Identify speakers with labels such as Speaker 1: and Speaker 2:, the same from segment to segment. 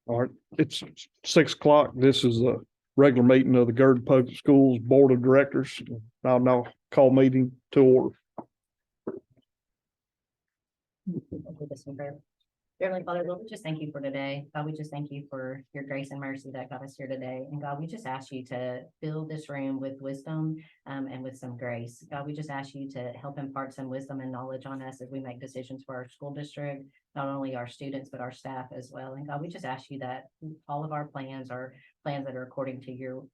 Speaker 1: All right, it's 6 o'clock. This is a regular meeting of the Girard Public Schools Board of Directors. I'll now call meeting to order.
Speaker 2: Dearly Father, Lord, we just thank you for today. God, we just thank you for your grace and mercy that got us here today. And God, we just ask you to fill this room with wisdom and with some grace. God, we just ask you to help impart some wisdom and knowledge on us as we make decisions for our school district, not only our students, but our staff as well. And God, we just ask you that all of our plans are plans that are according to your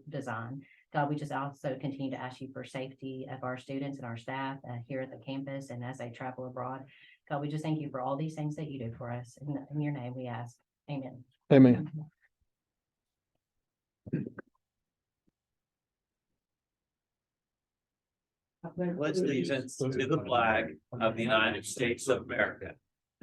Speaker 2: design. God, we just also continue to ask you for safety of our students and our staff here at the campus and as they travel abroad. God, we just thank you for all these things that you do for us. In your name we ask. Amen.
Speaker 1: Amen.
Speaker 3: Pledge allegiance to the flag of the United States of America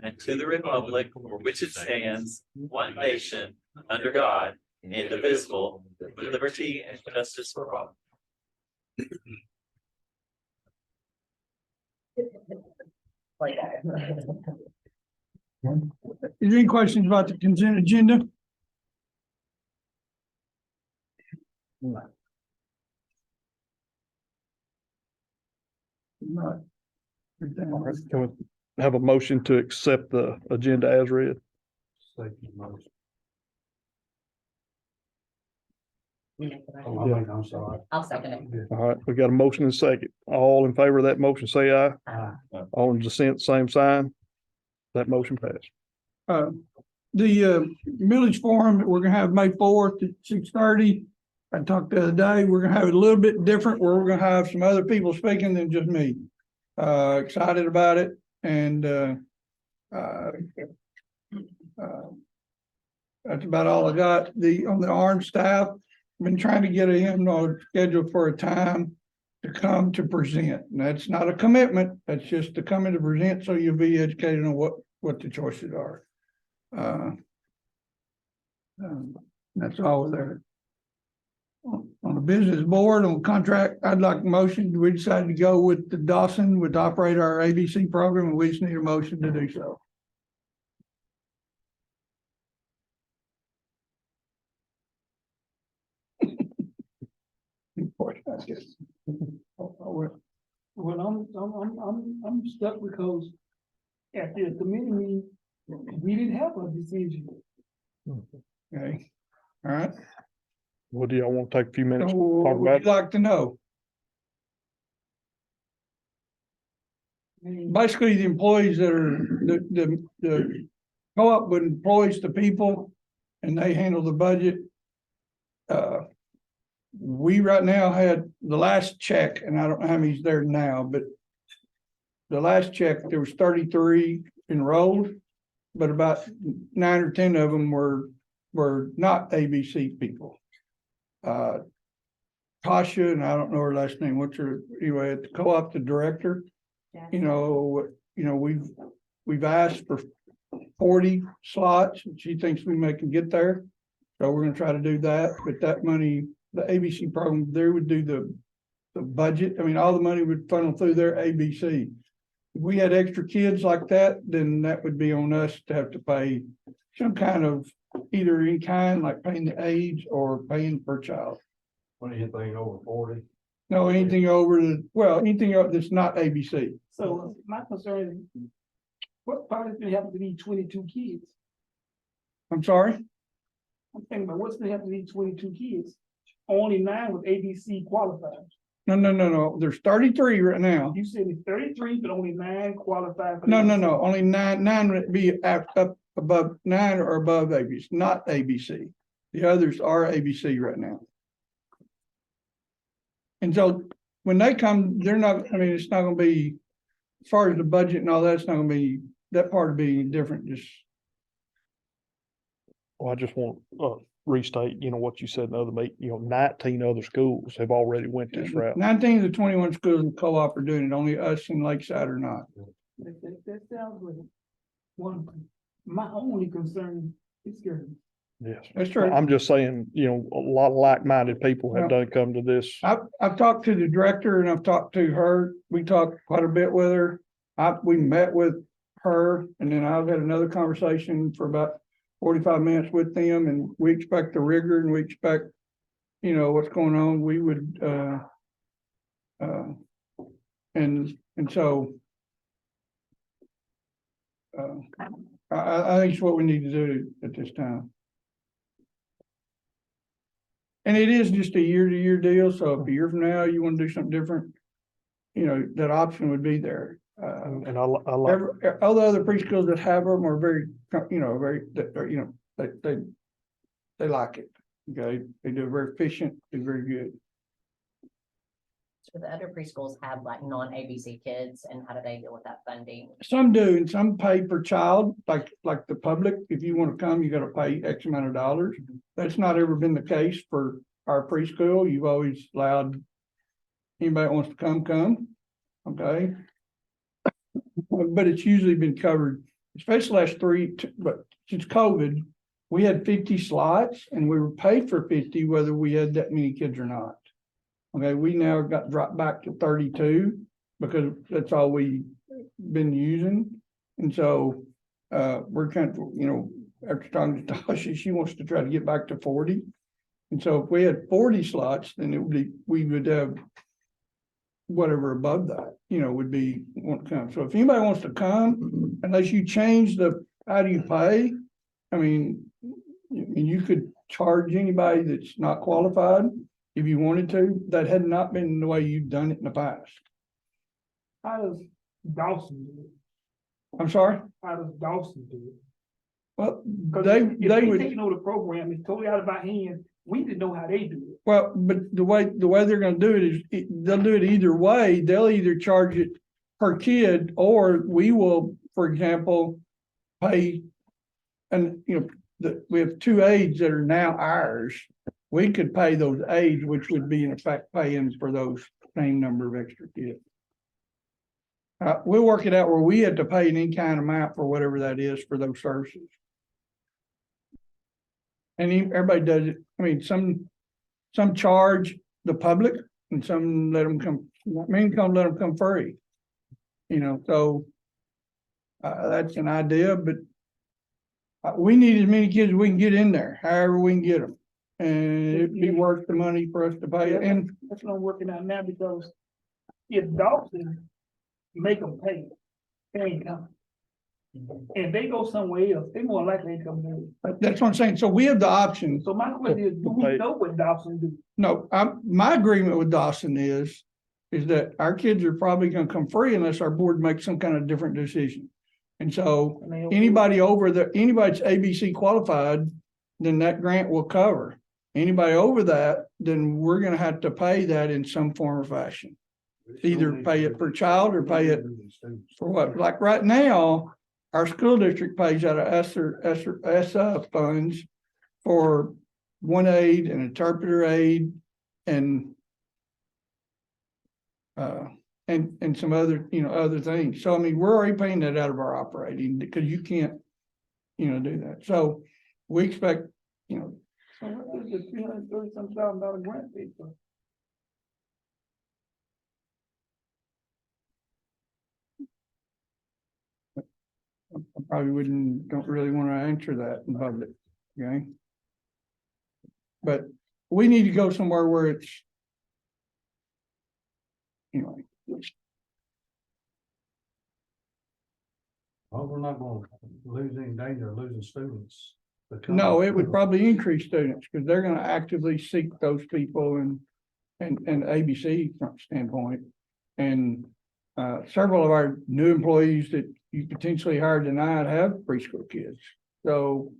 Speaker 3: and to the republic for which it stands, one nation, under God, indivisible, with liberty and justice for all.
Speaker 4: Is there any questions about the consent agenda? Not.
Speaker 1: All right, can we have a motion to accept the agenda as read?
Speaker 2: I'm sorry. I'll second it.
Speaker 1: All right, we got a motion and a second. All in favor of that motion, say aye. All in dissent, same sign. That motion passed.
Speaker 4: The millage forum that we're gonna have May 4th at 6:30. I talked the other day, we're gonna have it a little bit different, where we're gonna have some other people speaking than just me. Excited about it and that's about all I got. On the armed staff, I've been trying to get him scheduled for a time to come to present. And that's not a commitment, that's just to come in to present, so you'll be educated on what the choices are. That's all there. On the business board, on contract, I'd like a motion. We decided to go with the Dawson to operate our ABC program, and we just need a motion to do so.
Speaker 5: Well, I'm stuck because at the committee meeting, we didn't have a decision.
Speaker 4: Okay, all right.
Speaker 1: What do y'all want to take a few minutes
Speaker 4: So
Speaker 1: to talk
Speaker 4: what would
Speaker 1: about?
Speaker 4: you like to know? Basically, the employees that are, the co-op would employs the people and they handle the budget. We right now had the last check, and I don't know how many's there now, but the last check, there was 33 enrolled, but about 9 or 10 of them were not ABC people. Tasha, and I don't know her last name, what's her, anyway, at the co-op, the director, you know, we've asked for 40 slots, and she thinks we can get there. So we're gonna try to do that, but that money, the ABC program, they would do the budget. I mean, all the money would funnel through their ABC. If we had extra kids like that, then that would be on us to have to pay some kind of either in kind, like paying the age or paying per child.
Speaker 6: Anything over 40?
Speaker 4: No, anything anything that's not ABC.
Speaker 5: So my concern is, what part is gonna happen to these 22 kids?
Speaker 4: I'm sorry?
Speaker 5: I'm thinking about what's gonna happen to these 22 kids. Only 9 with ABC qualified.
Speaker 4: No. There's 33 right now.
Speaker 5: You said it's 33, but only 9 qualified. for
Speaker 4: No.
Speaker 5: ABC.
Speaker 4: Only nine would be up above 9 or above ABC, not ABC. The others are ABC right now. And so when they come, they're not, I mean, it's not gonna be, as far as the budget and all that, it's not gonna be, that part will be different, just.
Speaker 1: Well, I just want to restate, what you said in the other meeting, 19 other schools have already went this route.
Speaker 4: 19 to 21 schools in co-op are doing it, only us in Lakeside are not.
Speaker 5: That sounds like one, my only concern is girls.
Speaker 1: Yes.
Speaker 4: That's true.
Speaker 1: I'm just saying, a lot of like-minded people have done come to this.
Speaker 4: I've talked to the director and I've talked to her. We talked quite a bit with her. We met with her, and then I've had another conversation for about 45 minutes with them, and we expect the rigor and we expect, what's going on, we would, and so I think it's what we need to do at this time. And it is just a year-to-year deal, so if a year from now you want to do something different, that option would be there.
Speaker 1: And I like,
Speaker 4: All the other preschools that have them are very, they like it. Okay, they do very efficient, they're very good.
Speaker 2: So the other preschools have like non-ABC kids, and how do they deal with that funding?
Speaker 4: Some do, and some pay per child, like the public. If you want to come, you gotta pay X amount of dollars. That's not ever been the case for our preschool. You've always allowed anybody that wants to come, okay? But it's usually been covered, especially last but since COVID, we had 50 slots and we were paid for 50, whether we had that many kids or not. Okay, we now got dropped back to 32 because that's all we been using. And so we're kind of, after talking to Tasha, she wants to try to get back to 40. And so if we had 40 slots, then we would have whatever above that, would be want to come. So if anybody wants to come, unless you change how do you pay? I mean, you could charge anybody that's not qualified if you wanted to. That had not been the way you've done it in the past.
Speaker 5: How does Dawson do it?
Speaker 4: I'm sorry?
Speaker 5: How does Dawson do it?
Speaker 4: Well,
Speaker 5: Cause
Speaker 4: they
Speaker 5: if they
Speaker 4: would,
Speaker 5: taking over the program, it's totally out of our hands. We didn't know how they do it.
Speaker 4: well, but the way they're gonna do it is, they'll do it either way. They'll either charge it per kid, or we will, for example, pay. And, we have 2 aides that are now ours. We could pay those aides, which would be in effect paying for those same number of extra kids. We'll work it out where we had to pay an in-kind amount for whatever that is for those services. And everybody does it. I mean, some charge the public and some let them come, let them come free. So that's an idea, but we need as many kids as we can get in there, however we can get them. And it'd be worth the money for us to pay. And
Speaker 5: That's what I'm working on now, because if Dawson make them pay, they ain't coming. And they go somewhere else, they more likely to come there.
Speaker 4: that's what I'm saying. So we have the option.
Speaker 5: So my question is, do we know what Dawson do?
Speaker 4: No, my agreement with Dawson is that our kids are probably gonna come free unless our board makes some kind of different decision. And so
Speaker 5: And they-
Speaker 4: anybody that's ABC qualified, then that grant will cover. Anybody over that, then we're gonna have to pay that in some form or fashion. Either pay it per child or pay it for what, like right now, our school district pays out of ESSA funds for one aide, an interpreter aide, and some other, other things. So I mean, we're already paying that out of our operating, because you can't, do that. So we expect,
Speaker 5: So what is the $330,000 grant fee for?
Speaker 4: I probably don't really want to answer that in public, okay? But we need to go somewhere where it's, anyway.
Speaker 6: Well, we're not gonna lose any danger of losing students. to come.
Speaker 4: No, it would probably increase students, because they're gonna actively seek those people and ABC standpoint. And several of our new employees that you potentially hired tonight have preschool kids. So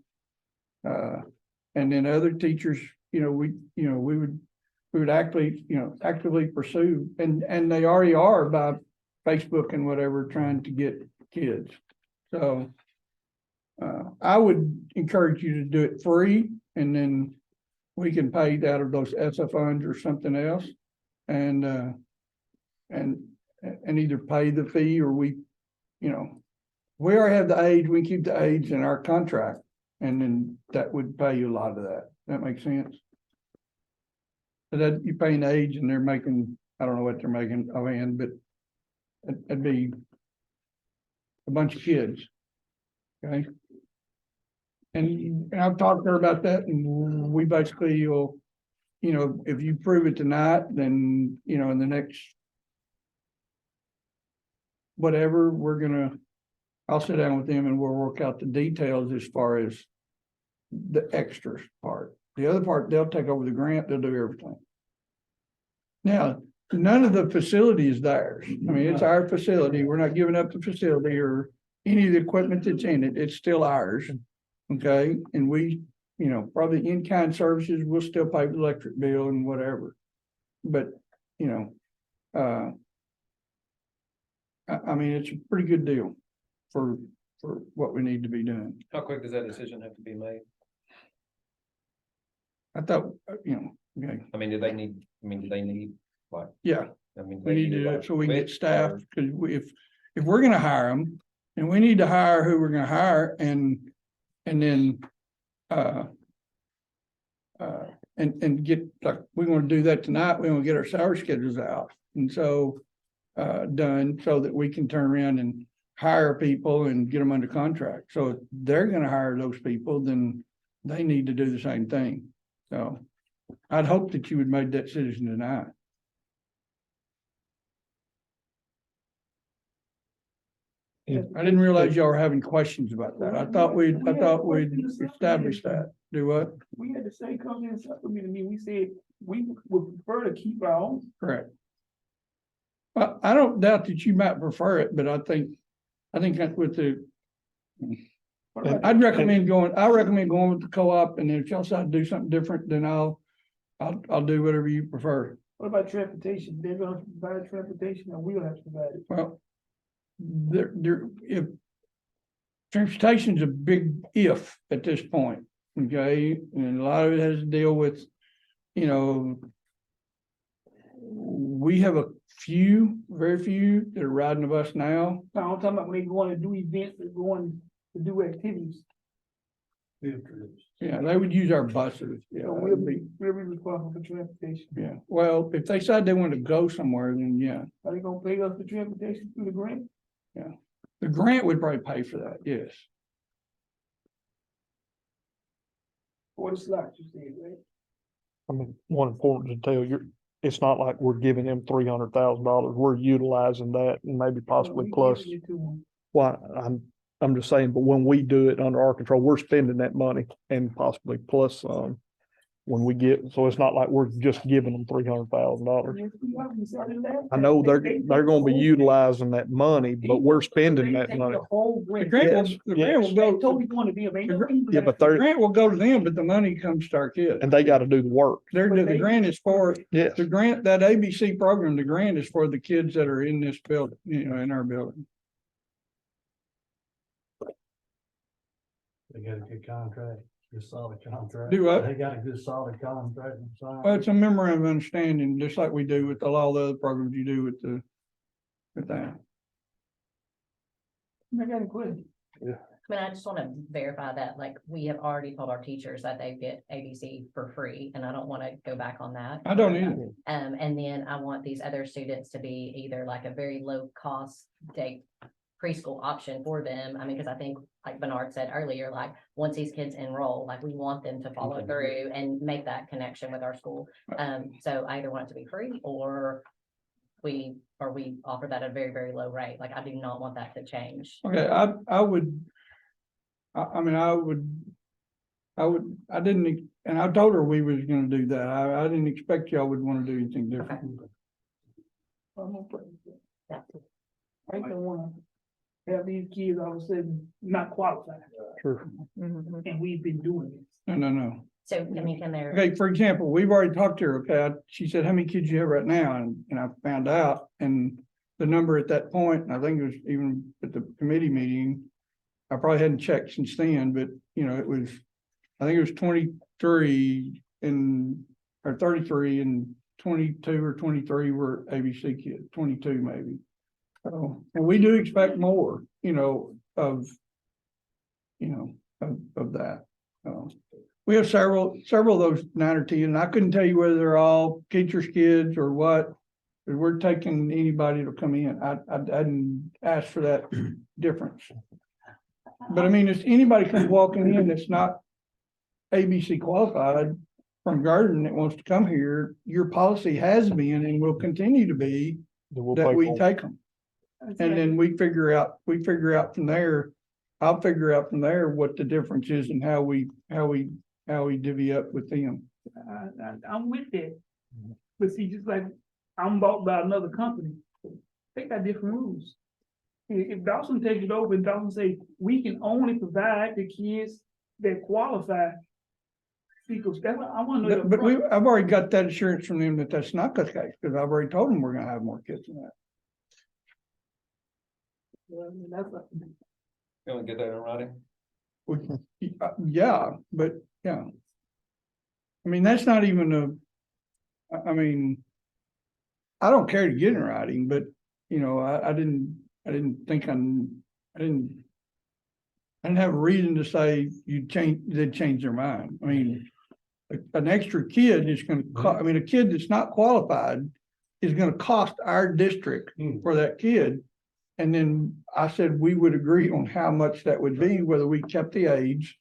Speaker 4: and then other teachers, we would actively pursue, and they already are by Facebook and whatever, trying to get kids. So I would encourage you to do it free, and then we can pay it out of those ESSA funds or something else. And either pay the fee, or we already have the aides, we keep the aides in our contract, and then that would pay you a lot of that. That makes sense? So that you're paying the aides and they're making, I don't know what they're making offhand, but it'd be a bunch of kids. Okay? And I've talked to her about that, and we basically will, you know, if you prove it tonight, then, you know, in the next whatever, I'll sit down with them and we'll work out the details as far as the extras part. The other part, they'll take over the grant, they'll do everything. Now, none of the facility is theirs. I mean, it's our facility. We're not giving up the facility or any of the equipment that's in it. It's still ours. Okay, and we, you know, probably in-kind services, we'll still pay the electric bill and whatever. But, you know, I mean, it's a pretty good deal for what we need to be doing.
Speaker 7: How quick does that decision have to be made?
Speaker 4: I thought, you know, okay,
Speaker 7: I mean, do they need, like,
Speaker 4: yeah,
Speaker 7: I mean.
Speaker 4: we
Speaker 7: they
Speaker 4: need to do
Speaker 7: like,
Speaker 4: it so we can get
Speaker 7: quick,
Speaker 4: staff,
Speaker 7: or-
Speaker 4: because if we're gonna hire them, and we need to hire who we're gonna hire and then, and get, like, we want to do that tonight, we want to get our salary schedules out. And so, done so that we can turn around and hire people and get them under contract. So if they're gonna hire those people, then they need to do the same thing. So I'd hope that you would make that decision tonight. I didn't realize y'all were having questions about that. I thought we'd established that. Do what?
Speaker 5: We had the same company and supplement me. We said we would prefer to keep our own.
Speaker 4: Correct. Well, I don't doubt that you might prefer it, but I think that with the, I'd recommend going with the co-op, and if y'all decide to do something different, then I'll do whatever you prefer.
Speaker 5: What about transportation? They're gonna provide transportation and we'll have to provide it.
Speaker 4: Well, if transportation's a big if at this point, okay? And a lot of it has to deal with, you know, we have a very few that are riding the bus now.
Speaker 5: Now, I'm talking about when they going to do events, they're going to do activities.
Speaker 4: Yeah, they would use our buses. Yeah,
Speaker 5: So
Speaker 4: that'd be-
Speaker 5: we'll be responsible for transportation.
Speaker 4: yeah. Well, if they decide they want to go somewhere, then yeah,
Speaker 5: Are they gonna pay us for transportation through the grant?
Speaker 4: the grant would probably pay for that. Yes.
Speaker 5: Or the slots, you said, right?
Speaker 1: I mean, one important to tell you, it's not like we're giving them $300,000. We're utilizing that and maybe possibly
Speaker 5: We
Speaker 1: plus.
Speaker 5: giving it to them.
Speaker 1: Well, I'm just saying, but when we do it under our control, we're spending that money and possibly plus when we get, so it's not like we're just giving them $300,000. I know they're gonna be utilizing that money, but we're spending that money.
Speaker 5: The whole
Speaker 4: The
Speaker 5: grant.
Speaker 4: grant
Speaker 1: Yes,
Speaker 4: will, the grant will go,
Speaker 5: Told me one of them, ain't no-
Speaker 1: Yeah, but
Speaker 4: the
Speaker 1: they're,
Speaker 4: grant will go to them, but the money comes to our kids.
Speaker 1: and they gotta do the work.
Speaker 4: The grant is for,
Speaker 1: Yes.
Speaker 4: the grant, that ABC program, the grant is for the kids that are in this building, you know, in our building.
Speaker 6: They got a good contract, good solid contract.
Speaker 4: Do what?
Speaker 6: They got a good solid contract. and signed.
Speaker 4: Well, it's a memorandum of understanding, just like we do with all the other programs you do with that.
Speaker 5: I got a question.
Speaker 2: I mean, I just want to verify that, like, we have already told our teachers that they get ABC for free, and I don't want to go back on that.
Speaker 4: I don't either.
Speaker 2: And then I want these other students to be either like a very low cost day preschool option for them. I mean, because I think, like Bernard said earlier, like, once these kids enroll, like, we want them to follow through and make that connection with our school. So I either want it to be free or we offer that at a very, very low rate. Like, I do not want that to change.
Speaker 4: Okay, I would, I mean, I didn't, and I told her we was gonna do that. I didn't expect y'all would wanna do anything different.
Speaker 5: I'm gonna put it there.
Speaker 2: Yeah.
Speaker 5: I don't wanna have these kids all of a sudden not qualified,
Speaker 1: Sure.
Speaker 5: and we've been doing it.
Speaker 4: No.
Speaker 2: So, I mean, can there?
Speaker 4: Okay, for example, we've already talked to her, okay, she said, how many kids you have right now? And I found out, and the number at that point, and I think it was even at the committee meeting, I probably hadn't checked since then, but, you know, it was, I think it was 23 or 33 and 22 or 23 were ABC kids, 22 maybe. So, and we do expect more, you know, of that. We have several of those 9 or 10, and I couldn't tell you whether they're all teachers' kids or what. We're taking anybody to come in. I didn't ask for that difference. But I mean, if anybody comes walking in that's not ABC qualified from Garden that wants to come here, your policy has been and will continue to be
Speaker 1: Then we'll
Speaker 4: that
Speaker 1: pay
Speaker 4: we
Speaker 1: for it.
Speaker 4: take them. And then we figure out from there, I'll figure out from there what the difference is and how we divvy up with them.
Speaker 5: I'm with that. But see, just like I'm bought by another company, they got different rules. If Dawson takes it over and Dawson say, we can only provide the kids that qualify. Because that's what I wanna know.
Speaker 4: But I've already got that assurance from them that that's not the case, because I've already told them we're gonna have more kids than that.
Speaker 5: That's what-
Speaker 7: You want to get that in writing?
Speaker 4: Yeah, but, yeah. I mean, that's not even I mean, I don't care to get in writing, but, you know, I didn't think I didn't have a reason to say they'd change their mind. I mean, an extra kid is gonna I mean, a kid that's not qualified is gonna cost our district for that kid. And then I said we would agree on how much that would be, whether we kept the age,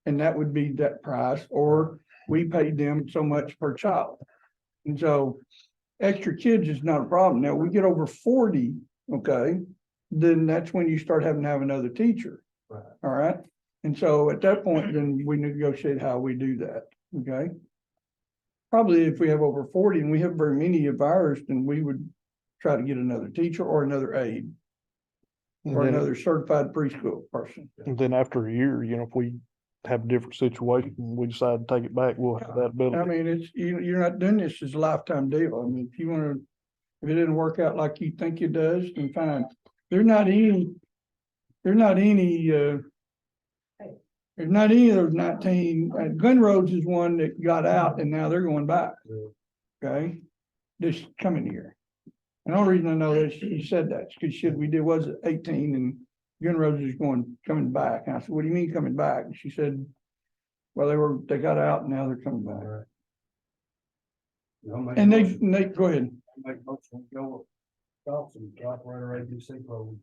Speaker 4: and that would be that price, or we paid them so much per child. And so extra kids is not a problem. Now, we get over 40, okay, then that's when you start having to have another teacher.
Speaker 6: Right.
Speaker 4: All right, and so at that point, then we negotiate how we do that, okay? Probably if we have over 40 and we have very many of ours, then we would try to get another teacher or another aide.
Speaker 1: And
Speaker 4: Or
Speaker 1: then-
Speaker 4: another certified preschool person.
Speaker 1: And then after a year, you know, if we have a different situation, and we decide to take it back, we'll have that
Speaker 4: I
Speaker 1: ability.
Speaker 4: mean, you're not doing this as a lifetime deal. I mean, if it didn't work out like you think it does, then fine. There's not any of those 19, Glen Rhodes is one that got out and now they're going back. Okay, this coming year. And the only reason I know that she said that, because was at 18 and Glen Rhodes is coming back. And I said, what do you mean coming back? And she said, well, they got out and now they're coming back. And they, go ahead.
Speaker 6: Make motion, go with Dawson, to operate our ABC program.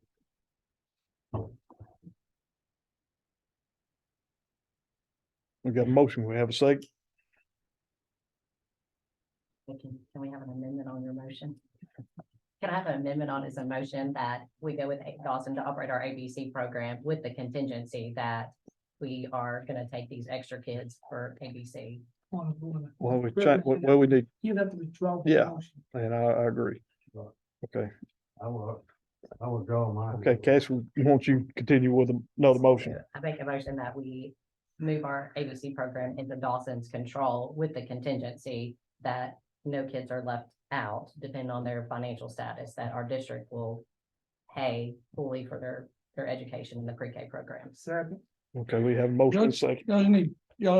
Speaker 1: We got a motion, we have a second.
Speaker 2: Can we have an amendment on your motion? Can I have an amendment on his motion that we go with Dawson to operate our ABC program with the contingency that we are gonna take these extra kids for ABC?
Speaker 1: Well, we need,
Speaker 5: He'll have to withdraw. the
Speaker 1: Yeah.
Speaker 5: motion.
Speaker 1: and I agree. Okay,
Speaker 6: I will draw mine.
Speaker 1: okay, Cass, we want you to continue with another motion.
Speaker 2: I make a motion that we move our ABC program into Dawson's control with the contingency that no kids are left out, depending on their financial status, that our district will pay fully for their education in the pre-K program.
Speaker 5: Second.
Speaker 1: Okay, we have a motion and a second.
Speaker 4: Y'all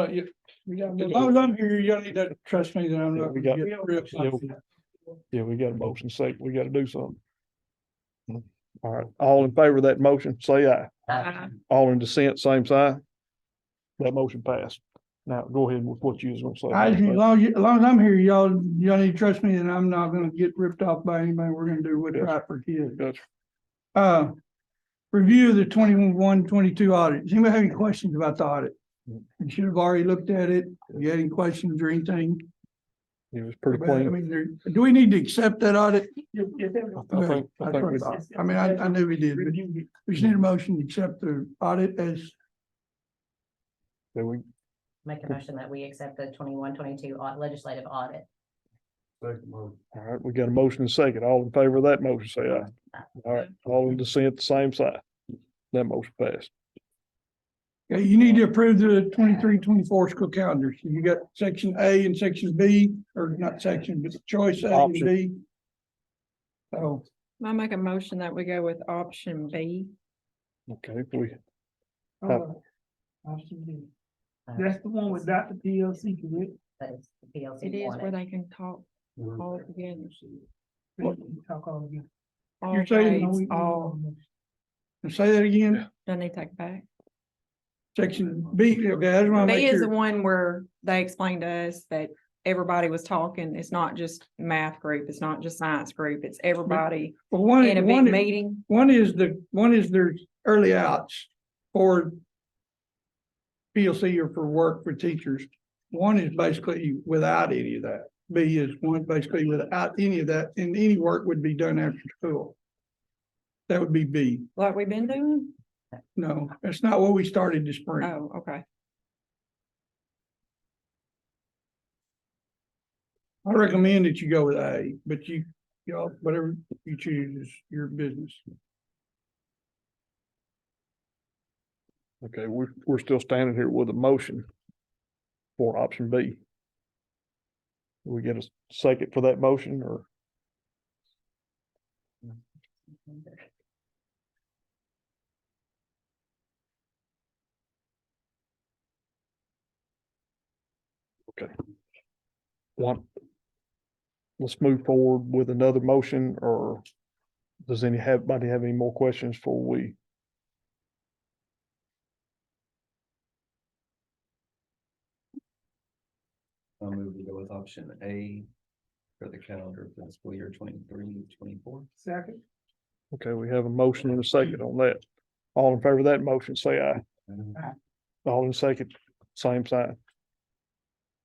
Speaker 4: need, as long as I'm here, y'all need to trust me that I'm
Speaker 1: Yeah,
Speaker 4: not
Speaker 1: we
Speaker 4: gonna
Speaker 1: got-
Speaker 4: get real.
Speaker 1: Yeah, we got a motion second. We gotta do something. All right, all in favor of that motion, say aye. All in dissent, same sign. That motion passed. Now, go ahead with what you was gonna
Speaker 4: As
Speaker 1: say.
Speaker 4: long as I'm here, y'all need to trust me that I'm not gonna get ripped off by anybody. We're gonna do what's right for kids.
Speaker 1: Gotcha.
Speaker 4: Review of the 21-22 audit. Does anybody have any questions about the audit? You should have already looked at it. If you had any questions or anything.
Speaker 1: It was pretty
Speaker 4: I
Speaker 1: clean.
Speaker 4: mean, do we need to accept that audit?
Speaker 1: I think we-
Speaker 4: That's what I thought. I mean, I knew we did, but we just need a motion to accept the audit as,
Speaker 1: that we,
Speaker 2: Make a motion that we accept the 21-22 legislative audit.
Speaker 6: Second motion.
Speaker 1: all right, we got a motion and a second. All in favor of that motion, say aye. All right, all in dissent, the same side. That motion passed.
Speaker 4: okay, you need to approve the 23-24 school calendars. You got section A and section B, or not section, but choice A and
Speaker 1: Option.
Speaker 4: B. So,
Speaker 8: I make a motion that we go with option B.
Speaker 1: Okay, we,
Speaker 5: Option B. That's the one without the PLC, correct?
Speaker 2: That is the PLC.
Speaker 8: It is
Speaker 2: wanted.
Speaker 8: where they can talk all together.
Speaker 5: Talk all again.
Speaker 8: All
Speaker 4: You're saying
Speaker 5: No,
Speaker 8: grades,
Speaker 5: we-
Speaker 8: all,
Speaker 4: say that again,
Speaker 8: don't they take back?
Speaker 4: section B, okay, I just wanna
Speaker 8: B
Speaker 4: make
Speaker 8: is the
Speaker 4: sure.
Speaker 8: one where they explained to us that everybody was talking, it's not just math group, it's not just science group, it's everybody
Speaker 4: But one,
Speaker 8: in a big
Speaker 4: one,
Speaker 8: meeting.
Speaker 4: one is there's early outs for PLC or for work for teachers. One is basically without any of that. B is one basically without any of that, and any work would be done after school. That would be B.
Speaker 8: Like we've been doing?
Speaker 4: No, that's not what we started this spring.
Speaker 8: Oh, okay.
Speaker 4: I recommend that you go with A, but y'all, whatever you choose is your business.
Speaker 1: Okay, we're still standing here with a motion for option B. Do we get a second for that motion or? Okay. One. Let's move forward with another motion, or does anybody have any more questions before we?
Speaker 7: I'll move to go with option A for the calendar for the school year 23-24.
Speaker 5: Second.
Speaker 1: Okay, we have a motion and a second on that. All in favor of that motion, say aye. All in second, same sign.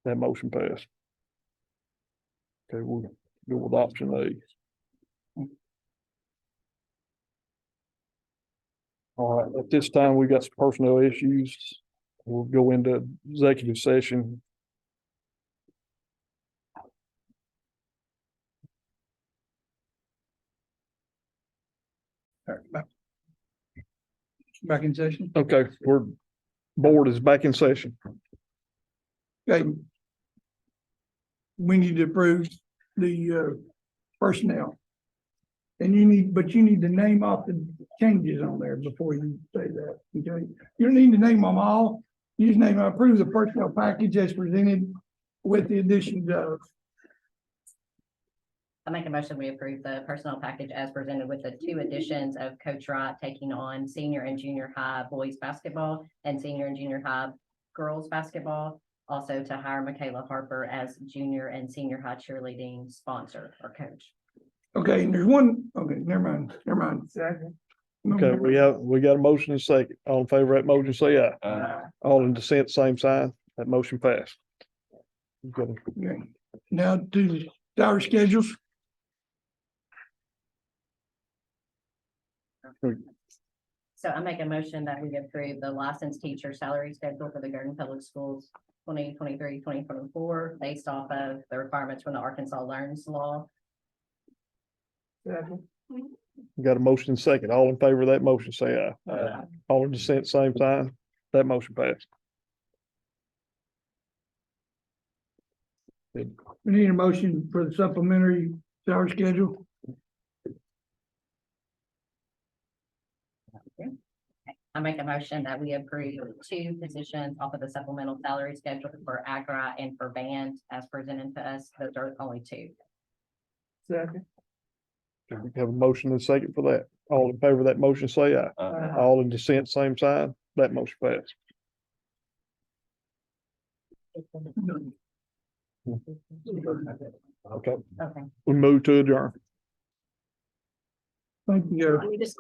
Speaker 1: That motion passed. Okay, we'll go with option A. All right, at this time, we got some personnel issues. We'll go into executive session.
Speaker 4: All right, back in session.
Speaker 1: Okay, board is back in session.
Speaker 4: Okay. We need to approve the personnel. And you need to name off the changes on there before you say that, okay? You don't need to name them all. You just approve the personnel package as presented with the additions of.
Speaker 2: I make a motion, we approve the personnel package as presented with the 2 additions of Coach Wright taking on senior and junior high boys basketball and senior and junior high girls basketball. Also to hire Michaela Harper as junior and senior high cheerleading sponsor or coach.
Speaker 4: Okay, and there's one, okay, never mind.
Speaker 5: Second.
Speaker 1: Okay, we got a motion and a second. All in favor of that motion, say aye. All in dissent, same sign. That motion passed. Okay.
Speaker 4: Okay. Now to the salary schedules.
Speaker 2: So I make a motion that we approve the licensed teacher salary schedule for the Garden Public Schools 2023-2024 based off of the requirements from the Arkansas Learns Law.
Speaker 5: Second.
Speaker 1: We got a motion and a second. All in favor of that motion, say aye. All in dissent, same sign. That motion passed.
Speaker 4: We need a motion for the supplementary salary schedule.
Speaker 2: I make a motion that we approve 2 positions off of the supplemental salary schedule for AGRA and for band as presented to us. Those are only 2.
Speaker 5: Second.
Speaker 1: We have a motion and a second for that. All in favor of that motion, say aye. All in dissent, same sign. That motion passed. Okay,
Speaker 2: Okay.
Speaker 1: we move to adjourn.
Speaker 4: Thank you.
Speaker 2: We just